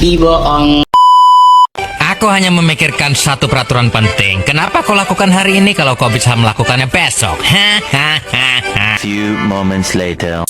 Bohong. Aku hanya memikirkan satu peraturan penting. Kenapa kau lakukan hari ini kalau kau bisa melakukannya besok? Few moments later.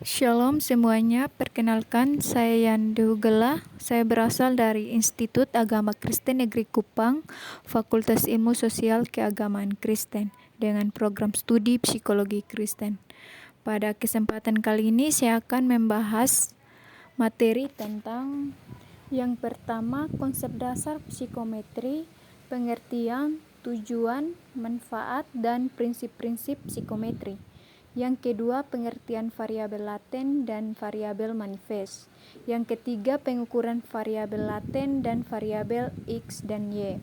Shalom semuanya, perkenalkan saya Yandu Gela. Saya berasal dari Institut Agama Kristen Negeri Kupang, Fakultas Ilmu Sosial Keagamaan Kristen, dengan program studi Psikologi Kristen. Pada kesempatan kali ini saya akan membahas materi tentang yang pertama, konsep dasar psikometri, pengertian, tujuan, manfaat, dan prinsip-prinsip psikometri. Yang kedua, pengertian variabel laten dan variabel manifest. Yang ketiga, pengukuran variabel laten dan variabel X dan Y.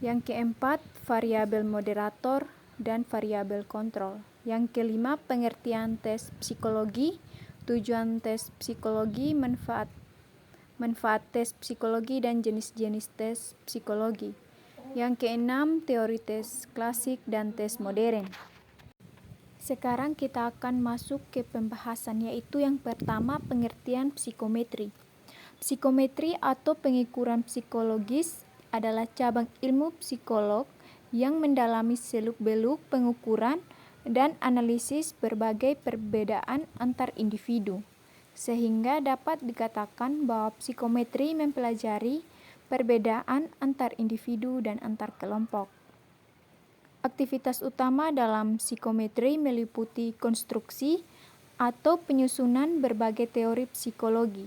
Yang keempat, variabel moderator dan variabel kontrol. Yang kelima, pengertian tes psikologi, tujuan tes psikologi, manfaat tes psikologi, dan jenis-jenis tes psikologi. Yang keenam, teori tes klasik dan tes modern. Sekarang kita akan masuk ke pembahasan, yaitu yang pertama, pengertian psikometri. Psikometri atau pengukuran psikologis adalah cabang ilmu psikolog yang mendalami seluk-beluk pengukuran dan analisis berbagai perbedaan antar individu, sehingga dapat dikatakan bahwa psikometri mempelajari perbedaan antar individu dan antar kelompok. Aktivitas utama dalam psikometri meliputi konstruksi atau penyusunan berbagai teori psikologi,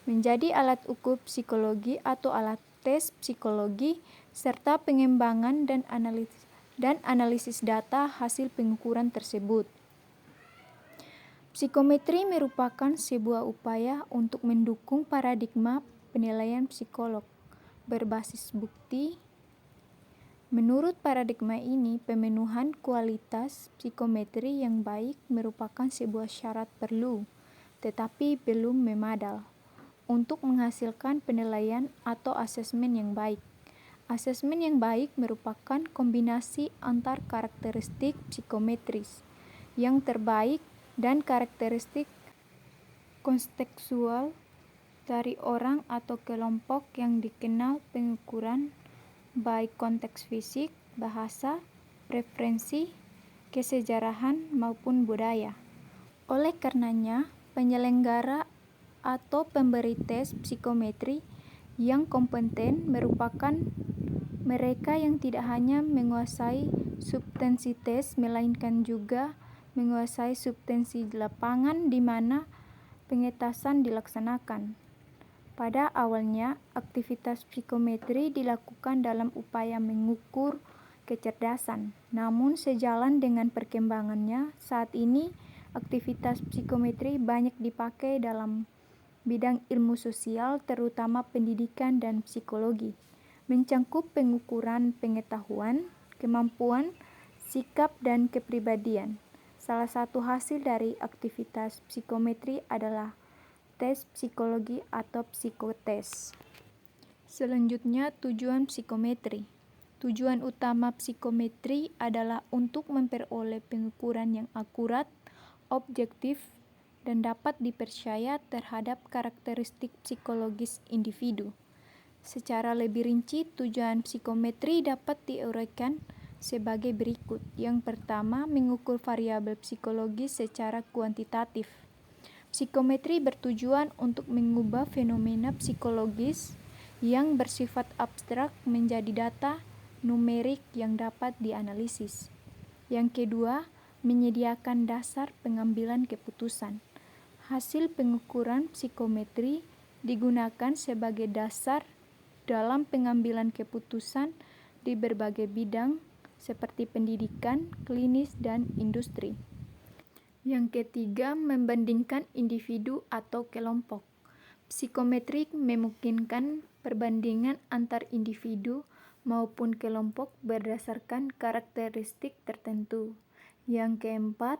menjadi alat ukur psikologi atau alat tes psikologi, serta pengembangan dan analisis data hasil pengukuran tersebut. Psikometri merupakan sebuah upaya untuk mendukung paradigma penilaian psikolog berbasis bukti. Menurut paradigma ini, pemenuhan kualitas psikometri yang baik merupakan sebuah syarat perlu, tetapi belum memadai, untuk menghasilkan penilaian atau asesmen yang baik. Asesmen yang baik merupakan kombinasi antar karakteristik psikometris yang terbaik dan karakteristik kontekstual dari orang atau kelompok yang dikenal pengukuran, baik konteks fisik, bahasa, preferensi, kesejarahan, maupun budaya. Oleh karenanya, penyelenggara atau pemberi tes psikometri yang kompeten merupakan mereka yang tidak hanya menguasai substansi tes, melainkan juga menguasai substansi di lapangan di mana pengetesan dilaksanakan. Pada awalnya, aktivitas psikometri dilakukan dalam upaya mengukur kecerdasan. Namun, sejalan dengan perkembangannya, saat ini aktivitas psikometri banyak dipakai dalam bidang ilmu sosial, terutama pendidikan dan psikologi, mencangkup pengukuran pengetahuan, kemampuan, sikap, dan kepribadian. Salah satu hasil dari aktivitas psikometri adalah tes psikologi atau psikotes. Selanjutnya, tujuan psikometri. Tujuan utama psikometri adalah untuk memperoleh pengukuran yang akurat, objektif, dan dapat dipercaya terhadap karakteristik psikologis individu. Secara lebih rinci, tujuan psikometri dapat diuraikan sebagai berikut. Yang pertama, mengukur variabel psikologis secara kuantitatif. Psikometri bertujuan untuk mengubah fenomena psikologis yang bersifat abstrak menjadi data numerik yang dapat dianalisis. Yang kedua, menyediakan dasar pengambilan keputusan. Hasil pengukuran psikometri digunakan sebagai dasar dalam pengambilan keputusan di berbagai bidang seperti pendidikan, klinis, dan industri. Yang ketiga, membandingkan individu atau kelompok. Psikometrik memungkinkan perbandingan antar individu maupun kelompok berdasarkan karakteristik tertentu. Yang keempat,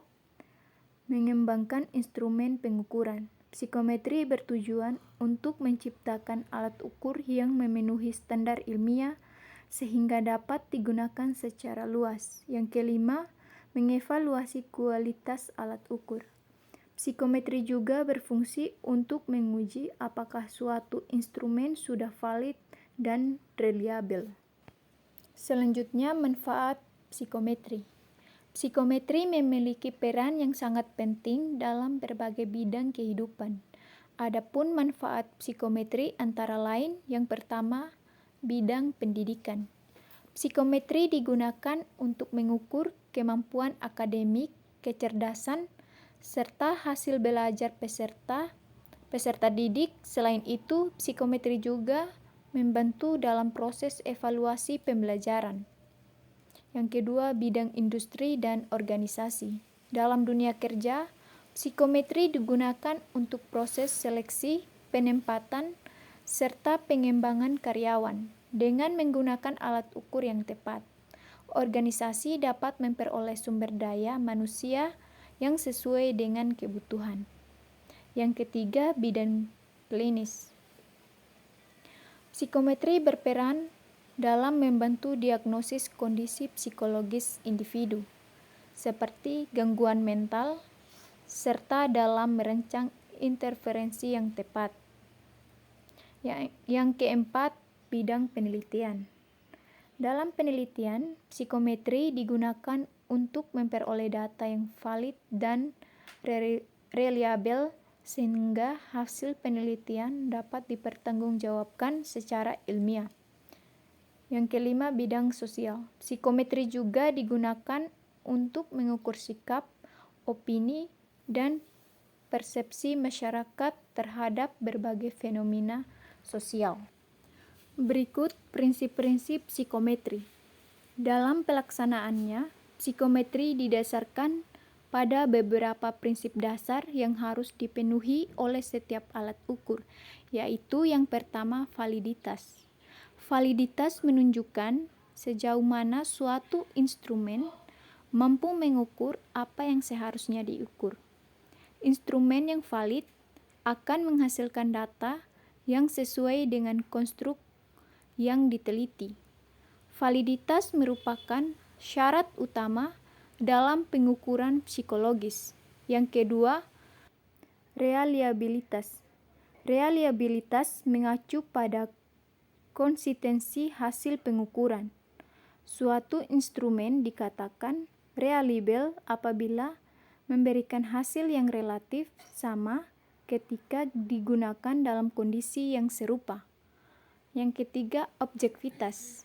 mengembangkan instrumen pengukuran. Psikometri bertujuan untuk menciptakan alat ukur yang memenuhi standar ilmiah sehingga dapat digunakan secara luas. Yang kelima, mengevaluasi kualitas alat ukur. Psikometri juga berfungsi untuk menguji apakah suatu instrumen sudah valid dan reliabel. Selanjutnya, manfaat psikometri. Psikometri memiliki peran yang sangat penting dalam berbagai bidang kehidupan. Adapun manfaat psikometri antara lain, yang pertama, bidang pendidikan. Psikometri digunakan untuk mengukur kemampuan akademik, kecerdasan, serta hasil belajar peserta didik. Selain itu, psikometri juga membantu dalam proses evaluasi pembelajaran. Yang kedua, bidang industri dan organisasi. Dalam dunia kerja, psikometri digunakan untuk proses seleksi, penempatan, serta pengembangan karyawan. Dengan menggunakan alat ukur yang tepat, organisasi dapat memperoleh sumber daya manusia yang sesuai dengan kebutuhan. Yang ketiga, bidang klinis. Psikometri berperan dalam membantu diagnosis kondisi psikologis individu, seperti gangguan mental, serta dalam merancang intervensi yang tepat. Yang keempat, bidang penelitian. Dalam penelitian, psikometri digunakan untuk memperoleh data yang valid dan reliabel sehingga hasil penelitian dapat dipertanggungjawabkan secara ilmiah. Yang kelima, bidang sosial. Psikometri juga digunakan untuk mengukur sikap, opini, dan persepsi masyarakat terhadap berbagai fenomena sosial. Berikut prinsip-prinsip psikometri. Dalam pelaksanaannya, psikometri didasarkan pada beberapa prinsip dasar yang harus dipenuhi oleh setiap alat ukur, yaitu yang pertama, validitas. Validitas menunjukkan sejauh mana suatu instrumen mampu mengukur apa yang seharusnya diukur. Instrumen yang valid akan menghasilkan data yang sesuai dengan konstruk yang diteliti. Validitas merupakan syarat utama dalam pengukuran psikologis. Yang kedua, reliabilitas. Reliabilitas mengacu pada konsistensi hasil pengukuran. Suatu instrumen dikatakan reliable apabila memberikan hasil yang relatif sama ketika digunakan dalam kondisi yang serupa. Yang ketiga, objektivitas.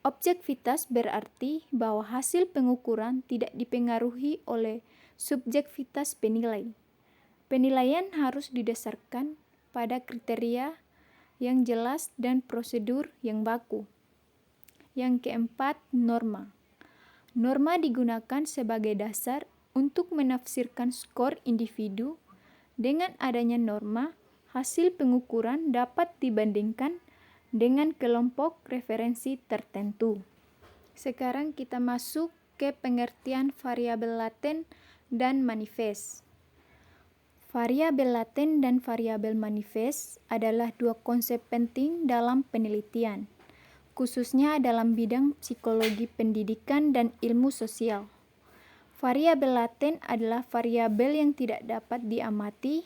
Objektivitas berarti bahwa hasil pengukuran tidak dipengaruhi oleh subjektivitas penilai. Penilaian harus didasarkan pada kriteria yang jelas dan prosedur yang baku. Yang keempat, norma. Norma digunakan sebagai dasar untuk menafsirkan skor individu. Dengan adanya norma, hasil pengukuran dapat dibandingkan dengan kelompok referensi tertentu. Sekarang kita masuk ke pengertian variabel laten dan manifest. Variabel laten dan variabel manifest adalah dua konsep penting dalam penelitian, khususnya dalam bidang psikologi pendidikan dan ilmu sosial. Variabel laten adalah variabel yang tidak dapat diamati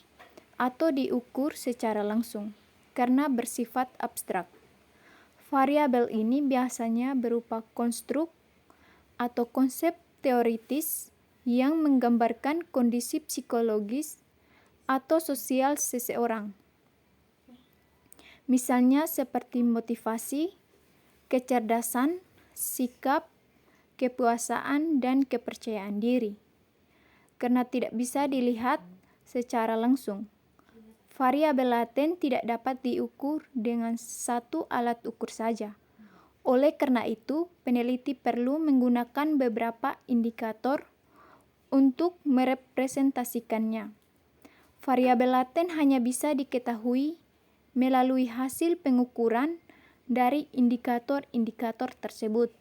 atau diukur secara langsung karena bersifat abstrak. Variabel ini biasanya berupa konstruk atau konsep teoritis yang menggambarkan kondisi psikologis atau sosial seseorang. Misalnya seperti motivasi, kecerdasan, sikap, kepuasaan, dan kepercayaan diri. Karena tidak bisa dilihat secara langsung, variabel laten tidak dapat diukur dengan satu alat ukur saja. Oleh karena itu, peneliti perlu menggunakan beberapa indikator untuk merepresentasikannya. Variabel laten hanya bisa diketahui melalui hasil pengukuran dari indikator-indikator tersebut.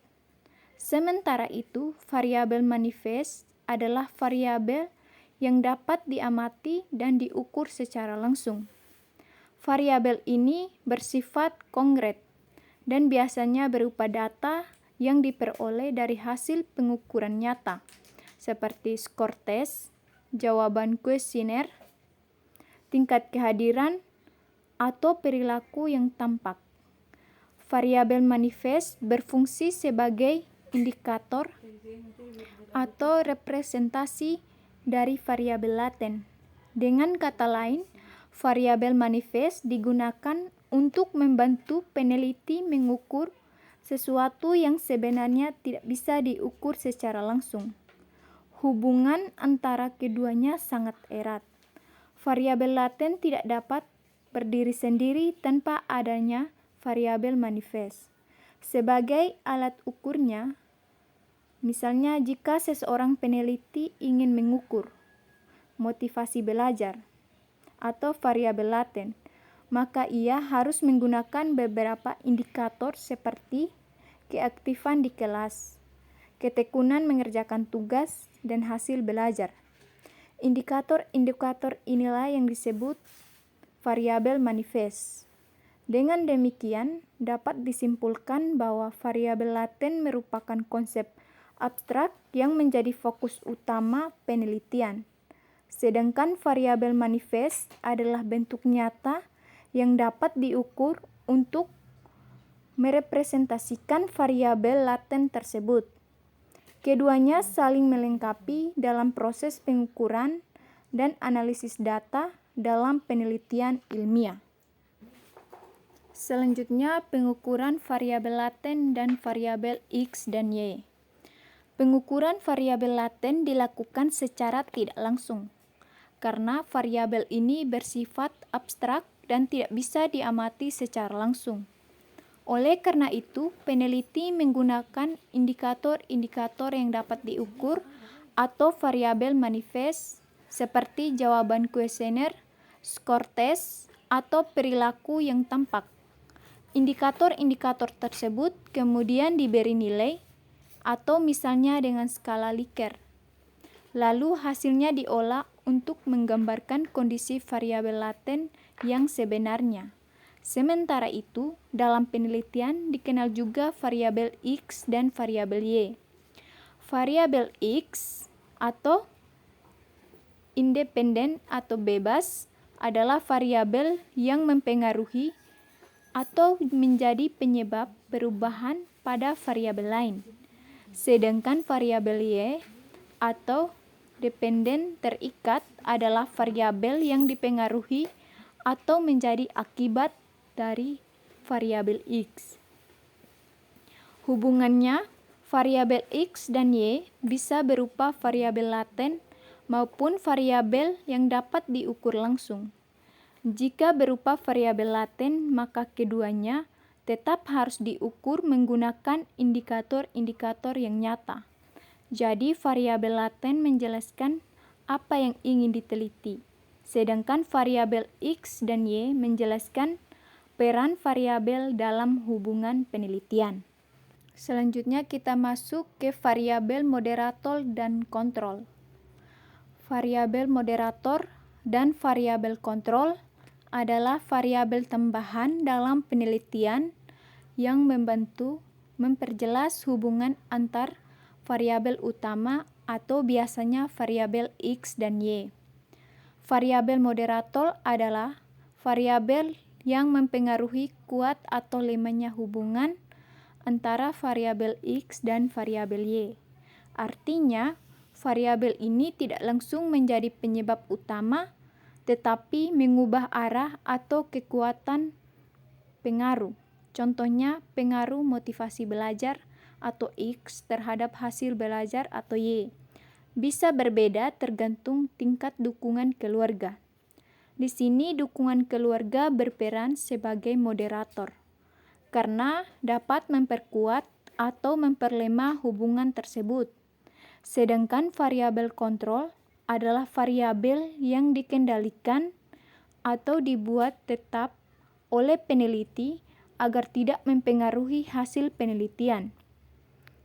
Sementara itu, variabel manifest adalah variabel yang dapat diamati dan diukur secara langsung. Variabel ini bersifat konkret dan biasanya berupa data yang diperoleh dari hasil pengukuran nyata, seperti skor tes, jawaban kuesioner, tingkat kehadiran, atau perilaku yang tampak. Variabel manifest berfungsi sebagai indikator atau representasi dari variabel laten. Dengan kata lain, variabel manifest digunakan untuk membantu peneliti mengukur sesuatu yang sebenarnya tidak bisa diukur secara langsung. Hubungan antara keduanya sangat erat. Variabel laten tidak dapat berdiri sendiri tanpa adanya variabel manifest. Sebagai alat ukurnya, misalnya jika seseorang peneliti ingin mengukur motivasi belajar atau variabel laten, maka ia harus menggunakan beberapa indikator seperti keaktifan di kelas, ketekunan mengerjakan tugas, dan hasil belajar. Indikator-indikator inilah yang disebut variabel manifest. Dengan demikian, dapat disimpulkan bahwa variabel laten merupakan konsep abstrak yang menjadi fokus utama penelitian. Sedangkan variabel manifest adalah bentuk nyata yang dapat diukur untuk merepresentasikan variabel laten tersebut. Keduanya saling melengkapi dalam proses pengukuran dan analisis data dalam penelitian ilmiah. Selanjutnya, pengukuran variabel laten dan variabel X dan Y. Pengukuran variabel laten dilakukan secara tidak langsung, karena variabel ini bersifat abstrak dan tidak bisa diamati secara langsung. Oleh karena itu, peneliti menggunakan indikator-indikator yang dapat diukur atau variabel manifest seperti jawaban kuesioner, skor tes, atau perilaku yang tampak. Indikator-indikator tersebut kemudian diberi nilai, atau misalnya dengan skala Likert. Lalu hasilnya diolah untuk menggambarkan kondisi variabel laten yang sebenarnya. Sementara itu, dalam penelitian dikenal juga variabel X dan variabel Y. Variabel X atau independen atau bebas adalah variabel yang mempengaruhi atau menjadi penyebab perubahan pada variabel lain. Sedangkan variabel Y atau dependen terikat adalah variabel yang dipengaruhi atau menjadi akibat dari variabel X. Hubungannya, variabel X dan Y bisa berupa variabel laten maupun variabel yang dapat diukur langsung. Jika berupa variabel laten, maka keduanya tetap harus diukur menggunakan indikator-indikator yang nyata. Jadi, variabel laten menjelaskan apa yang ingin diteliti, sedangkan variabel X dan Y menjelaskan peran variabel dalam hubungan penelitian. Selanjutnya kita masuk ke variabel moderator dan kontrol. Variabel moderator dan variabel kontrol adalah variabel tambahan dalam penelitian yang membantu memperjelas hubungan antar variabel utama atau biasanya variabel X dan Y. Variabel moderator adalah variabel yang mempengaruhi kuat atau lemahnya hubungan antara variabel X dan variabel Y. Artinya, variabel ini tidak langsung menjadi penyebab utama, tetapi mengubah arah atau kekuatan pengaruh. Contohnya, pengaruh motivasi belajar atau X terhadap hasil belajar atau Y. Bisa berbeda tergantung tingkat dukungan keluarga. Di sini dukungan keluarga berperan sebagai moderator, karena dapat memperkuat atau memperlemah hubungan tersebut. Sedangkan variabel kontrol adalah variabel yang dikendalikan atau dibuat tetap oleh peneliti agar tidak mempengaruhi hasil penelitian.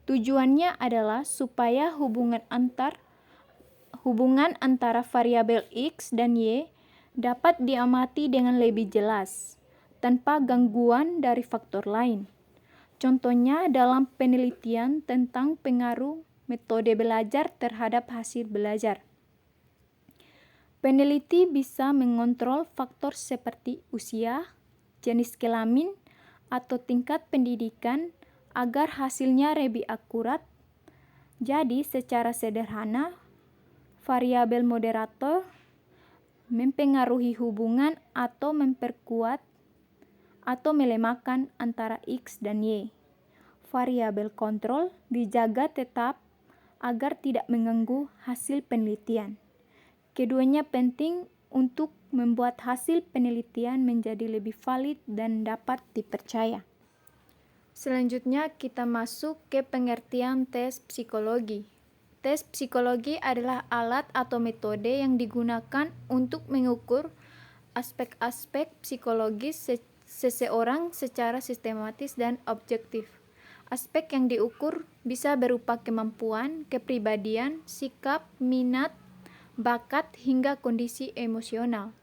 Tujuannya adalah supaya hubungan antara variabel X dan Y dapat diamati dengan lebih jelas, tanpa gangguan dari faktor lain. Contohnya dalam penelitian tentang pengaruh metode belajar terhadap hasil belajar. Peneliti bisa mengontrol faktor seperti usia, jenis kelamin, atau tingkat pendidikan agar hasilnya lebih akurat. Jadi, secara sederhana, variabel moderator mempengaruhi hubungan atau memperkuat atau melemahkan antara X dan Y. Variabel kontrol dijaga tetap agar tidak mengganggu hasil penelitian. Keduanya penting untuk membuat hasil penelitian menjadi lebih valid dan dapat dipercaya. Selanjutnya kita masuk ke pengertian tes psikologi. Tes psikologi adalah alat atau metode yang digunakan untuk mengukur aspek-aspek psikologis seseorang secara sistematis dan objektif. Aspek yang diukur bisa berupa kemampuan, kepribadian, sikap, minat, bakat, hingga kondisi emosional.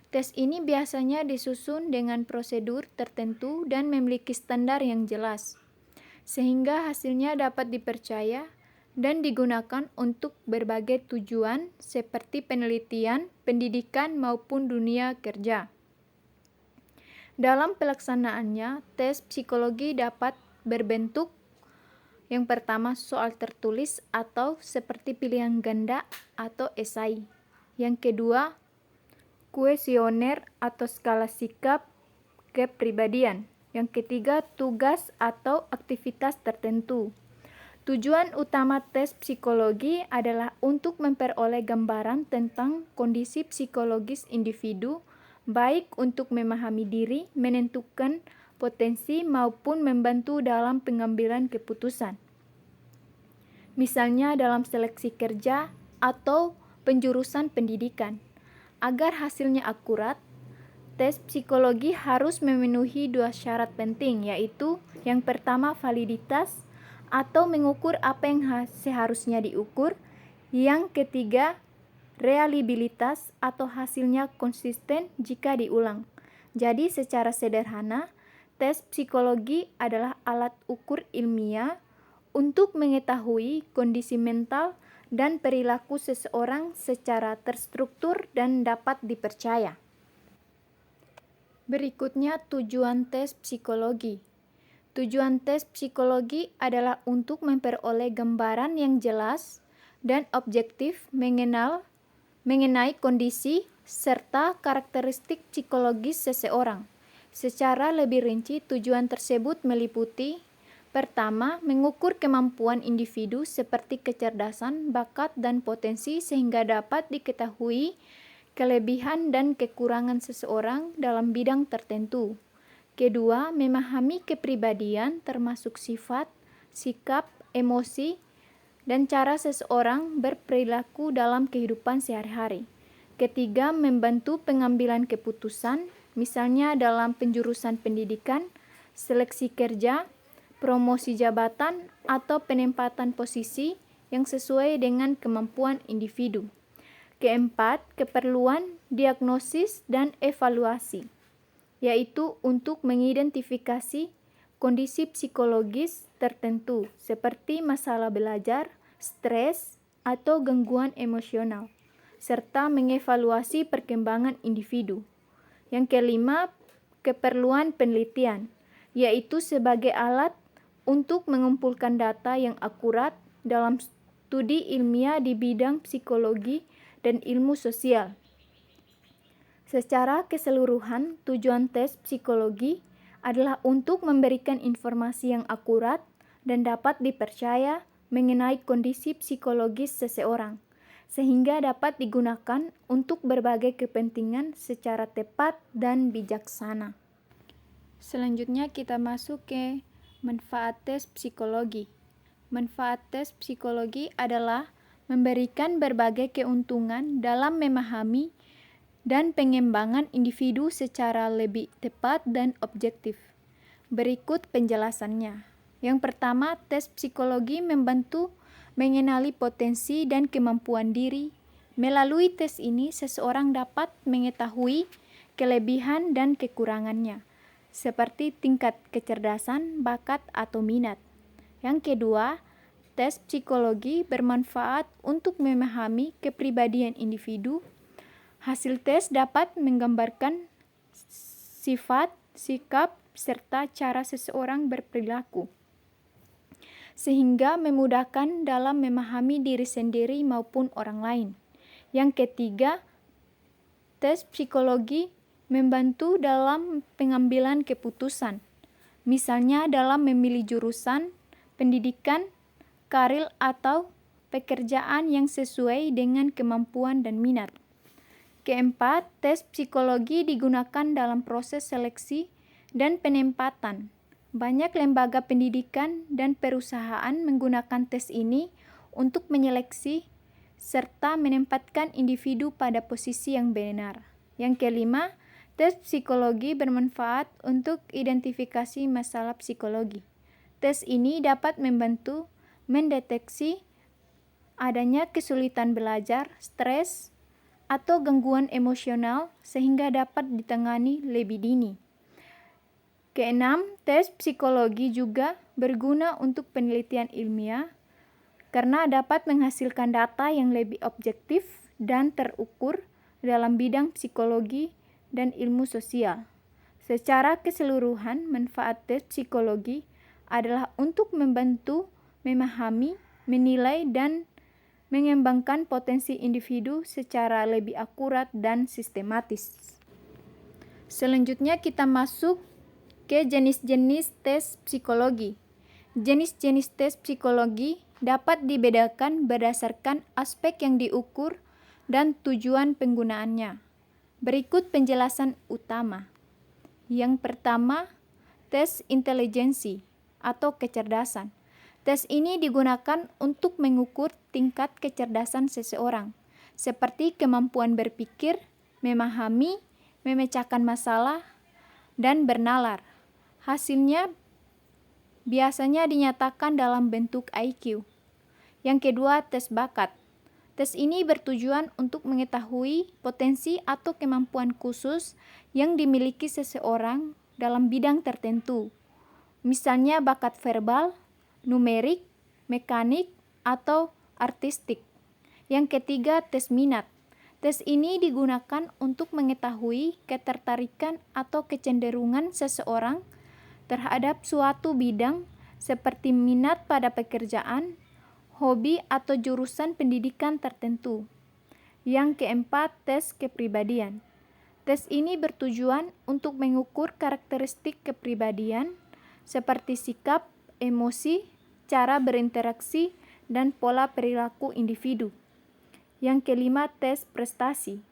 Tes ini biasanya disusun dengan prosedur tertentu dan memiliki standar yang jelas, sehingga hasilnya dapat dipercaya dan digunakan untuk berbagai tujuan seperti penelitian, pendidikan, maupun dunia kerja. Dalam pelaksanaannya, tes psikologi dapat berbentuk yang pertama soal tertulis atau seperti pilihan ganda atau esai. Yang kedua, kuesioner atau skala sikap kepribadian. Yang ketiga, tugas atau aktivitas tertentu. Tujuan utama tes psikologi adalah untuk memperoleh gambaran tentang kondisi psikologis individu, baik untuk memahami diri, menentukan potensi, maupun membantu dalam pengambilan keputusan. Misalnya dalam seleksi kerja atau penjurusan pendidikan. Agar hasilnya akurat, tes psikologi harus memenuhi 2 syarat penting, yaitu yang pertama validitas atau mengukur apa yang seharusnya diukur. Yang ketiga, reliabilitas atau hasilnya konsisten jika diulang. Jadi secara sederhana, tes psikologi adalah alat ukur ilmiah untuk mengetahui kondisi mental dan perilaku seseorang secara terstruktur dan dapat dipercaya. Berikutnya tujuan tes psikologi. Tujuan tes psikologi adalah untuk memperoleh gambaran yang jelas dan objektif mengenai kondisi serta karakteristik psikologis seseorang. Secara lebih rinci, tujuan tersebut meliputi: pertama, mengukur kemampuan individu seperti kecerdasan, bakat, dan potensi sehingga dapat diketahui kelebihan dan kekurangan seseorang dalam bidang tertentu. Kedua, memahami kepribadian termasuk sifat, sikap, emosi, dan cara seseorang berperilaku dalam kehidupan sehari-hari. Ketiga, membantu pengambilan keputusan, misalnya dalam penjurusan pendidikan, seleksi kerja, promosi jabatan, atau penempatan posisi yang sesuai dengan kemampuan individu. Keempat, keperluan diagnosis dan evaluasi, yaitu untuk mengidentifikasi kondisi psikologis tertentu seperti masalah belajar, stres, atau gangguan emosional, serta mengevaluasi perkembangan individu. Yang kelima, keperluan penelitian, yaitu sebagai alat untuk mengumpulkan data yang akurat dalam studi ilmiah di bidang psikologi dan ilmu sosial. Secara keseluruhan, tujuan tes psikologi adalah untuk memberikan informasi yang akurat dan dapat dipercaya mengenai kondisi psikologis seseorang, sehingga dapat digunakan untuk berbagai kepentingan secara tepat dan bijaksana. Selanjutnya kita masuk ke manfaat tes psikologi. Manfaat tes psikologi adalah memberikan berbagai keuntungan dalam memahami dan pengembangan individu secara lebih tepat dan objektif. Berikut penjelasannya. Yang pertama, tes psikologi membantu mengenali potensi dan kemampuan diri. Melalui tes ini, seseorang dapat mengetahui kelebihan dan kekurangannya, seperti tingkat kecerdasan, bakat, atau minat. Yang kedua, tes psikologi bermanfaat untuk memahami kepribadian individu. Hasil tes dapat menggambarkan sifat, sikap, serta cara seseorang berperilaku, sehingga memudahkan dalam memahami diri sendiri maupun orang lain. Yang ketiga, tes psikologi membantu dalam pengambilan keputusan, misalnya dalam memilih jurusan, pendidikan, karir, atau pekerjaan yang sesuai dengan kemampuan dan minat. Keempat, tes psikologi digunakan dalam proses seleksi dan penempatan. Banyak lembaga pendidikan dan perusahaan menggunakan tes ini untuk menyeleksi serta menempatkan individu pada posisi yang benar. Yang kelima, tes psikologi bermanfaat untuk identifikasi masalah psikologi. Tes ini dapat membantu mendeteksi adanya kesulitan belajar, stres, atau gangguan emosional sehingga dapat ditangani lebih dini. Keenam, tes psikologi juga berguna untuk penelitian ilmiah karena dapat menghasilkan data yang lebih objektif dan terukur dalam bidang psikologi dan ilmu sosial. Secara keseluruhan, manfaat tes psikologi adalah untuk membantu memahami, menilai, dan mengembangkan potensi individu secara lebih akurat dan sistematis. Selanjutnya kita masuk ke jenis-jenis tes psikologi. Jenis-jenis tes psikologi dapat dibedakan berdasarkan aspek yang diukur dan tujuan penggunaannya. Berikut penjelasan utama. Yang pertama, tes intelijensi atau kecerdasan. Tes ini digunakan untuk mengukur tingkat kecerdasan seseorang, seperti kemampuan berpikir, memahami, memecahkan masalah, dan bernalar. Hasilnya biasanya dinyatakan dalam bentuk IQ. Yang kedua, tes bakat. Tes ini bertujuan untuk mengetahui potensi atau kemampuan khusus yang dimiliki seseorang dalam bidang tertentu, misalnya bakat verbal, numerik, mekanik, atau artistik. Yang ketiga, tes minat. Tes ini digunakan untuk mengetahui ketertarikan atau kecenderungan seseorang terhadap suatu bidang seperti minat pada pekerjaan, hobi, atau jurusan pendidikan tertentu. Yang keempat, tes kepribadian. Tes ini bertujuan untuk mengukur karakteristik kepribadian seperti sikap, emosi, cara berinteraksi, dan pola perilaku individu. Yang kelima, tes prestasi.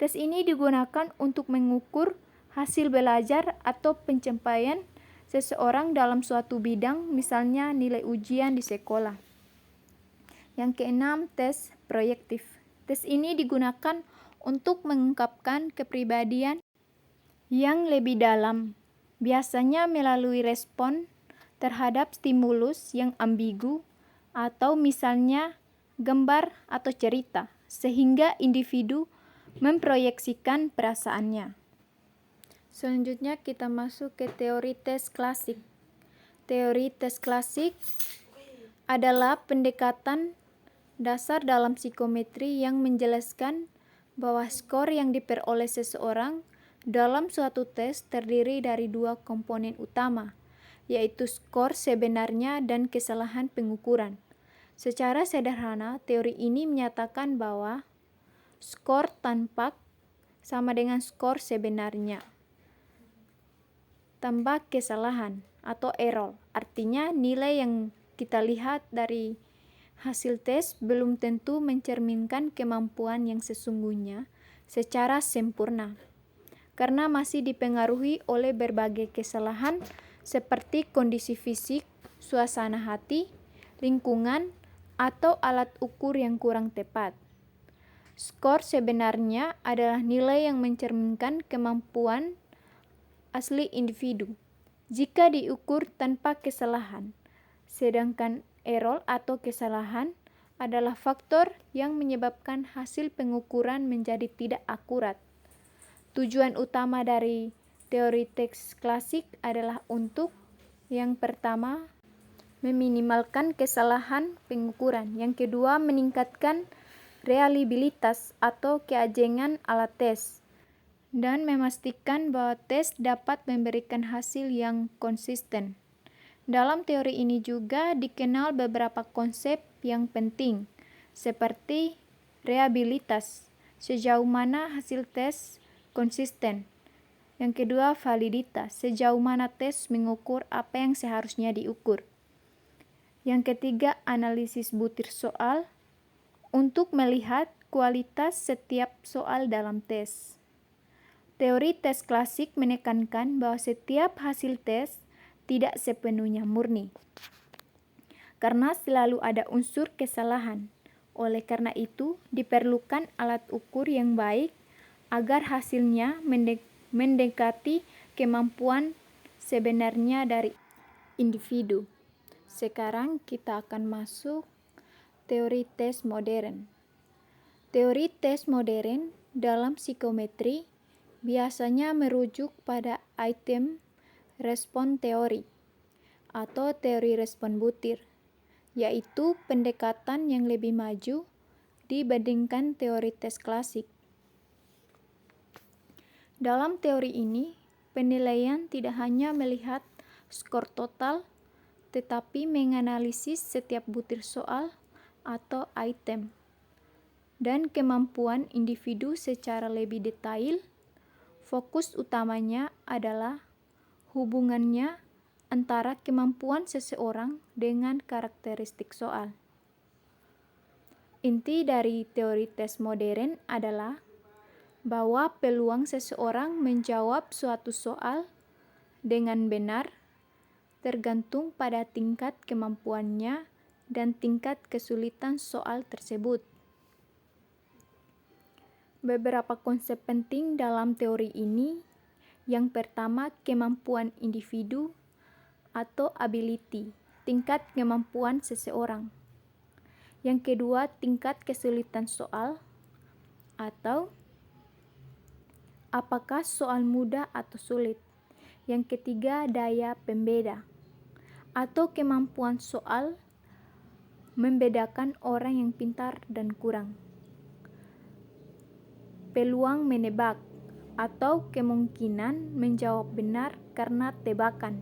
Tes ini digunakan untuk mengukur hasil belajar atau pencapaian seseorang dalam suatu bidang, misalnya nilai ujian di sekolah. Yang keenam, tes proyektif. Tes ini digunakan untuk mengungkapkan kepribadian yang lebih dalam, biasanya melalui respon terhadap stimulus yang ambigu atau misalnya gambar atau cerita, sehingga individu memproyeksikan perasaannya. Selanjutnya kita masuk ke teori tes klasik. Teori tes klasik adalah pendekatan dasar dalam psikometri yang menjelaskan bahwa skor yang diperoleh seseorang dalam suatu tes terdiri dari dua komponen utama, yaitu skor sebenarnya dan kesalahan pengukuran. Secara sederhana, teori ini menyatakan bahwa skor tampak sama dengan skor sebenarnya tambah kesalahan atau error. Artinya nilai yang kita lihat dari hasil tes belum tentu mencerminkan kemampuan yang sesungguhnya secara sempurna, karena masih dipengaruhi oleh berbagai kesalahan seperti kondisi fisik, suasana hati, lingkungan, atau alat ukur yang kurang tepat. Skor sebenarnya adalah nilai yang mencerminkan kemampuan asli individu jika diukur tanpa kesalahan, sedangkan error atau kesalahan adalah faktor yang menyebabkan hasil pengukuran menjadi tidak akurat. Tujuan utama dari teori teks klasik adalah untuk, yang pertama, meminimalkan kesalahan pengukuran. Yang kedua, meningkatkan reliabilitas atau keajengan alat tes, dan memastikan bahwa tes dapat memberikan hasil yang konsisten. Dalam teori ini juga dikenal beberapa konsep yang penting, seperti reliabilitas, sejauh mana hasil tes konsisten. Yang kedua, validitas, sejauh mana tes mengukur apa yang seharusnya diukur. Yang ketiga, analisis butir soal, untuk melihat kualitas setiap soal dalam tes. Teori tes klasik menekankan bahwa setiap hasil tes tidak sepenuhnya murni, karena selalu ada unsur kesalahan. Oleh karena itu, diperlukan alat ukur yang baik agar hasilnya mendekati kemampuan sebenarnya dari individu. Sekarang kita akan masuk teori tes modern. Teori tes modern dalam psikometri biasanya merujuk pada item respon teori atau teori respon butir, yaitu pendekatan yang lebih maju dibandingkan teori tes klasik. Dalam teori ini, penilaian tidak hanya melihat skor total, tetapi menganalisis setiap butir soal atau item dan kemampuan individu secara lebih detail. Fokus utamanya adalah hubungannya antara kemampuan seseorang dengan karakteristik soal. Inti dari teori tes modern adalah bahwa peluang seseorang menjawab suatu soal dengan benar tergantung pada tingkat kemampuannya dan tingkat kesulitan soal tersebut. Beberapa konsep penting dalam teori ini. Yang pertama, kemampuan individu atau ability, tingkat kemampuan seseorang. Yang kedua, tingkat kesulitan soal atau apakah soal mudah atau sulit. Yang ketiga, daya pembeda atau kemampuan soal membedakan orang yang pintar dan kurang. Peluang menebak atau kemungkinan menjawab benar karena tebakan.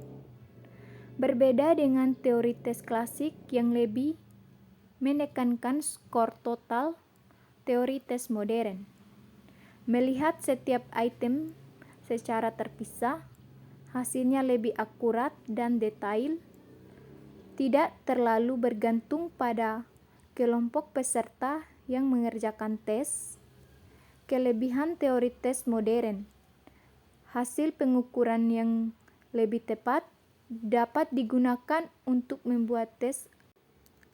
Berbeda dengan teori tes klasik yang lebih menekankan skor total, teori tes modern melihat setiap item secara terpisah, hasilnya lebih akurat dan detail, tidak terlalu bergantung pada kelompok peserta yang mengerjakan tes. Kelebihan teori tes modern, hasil pengukuran yang lebih tepat dapat digunakan untuk membuat tes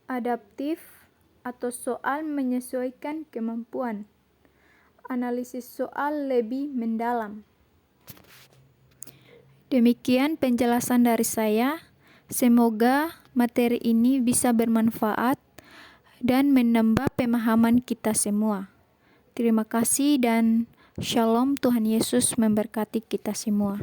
adaptif atau soal menyesuaikan kemampuan. Analisis soal lebih mendalam. Demikian penjelasan dari saya. Semoga materi ini bisa bermanfaat dan menambah pemahaman kita semua. Terima kasih dan Shalom, Tuhan Yesus memberkati kita semua.